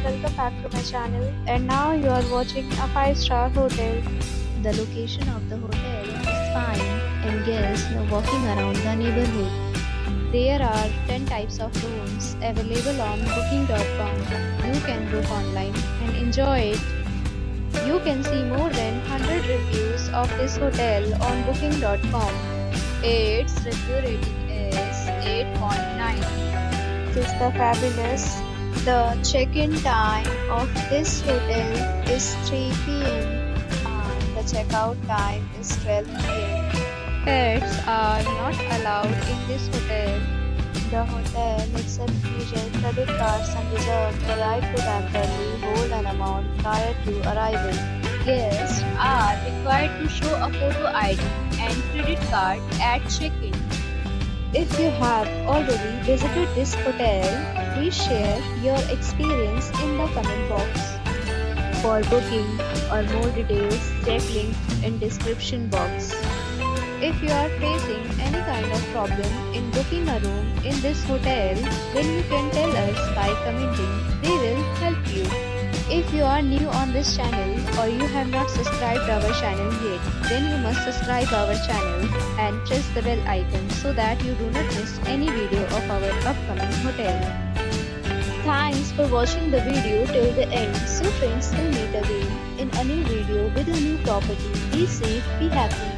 welcome back to my channel, and now you are watching a 5-star hotel. The location of the hotel is fine and guests love walking around the neighborhood. There are 10 types of rooms available on booking.com. You can book online and enjoy it. You can see more than 100 reviews of this hotel on booking.com. Its review rating is 8.9. It is the fabulous. The check-in time of this hotel is 3 p.m. and the checkout time is 12 p.m. Pets are not allowed in this hotel. The hotel accepts major credit cards and reserves the right to temporarily hold an amount prior to arrival. Guests are required to show a photo ID and credit card at check-in. If you have already visited this hotel, please share your experience in the comment box. For booking or more details, check link in description box. If you are facing any kind of problem in booking a room in this hotel, then you can tell us by commenting. We will help you. If you are new on this channel or you have not subscribed our channel yet, then you must subscribe our channel and press the bell icon so that you do not miss any video of our upcoming hotel. Thanks for watching the video till the end. So friends, will meet again in a new video with a new property. Be safe, be happy.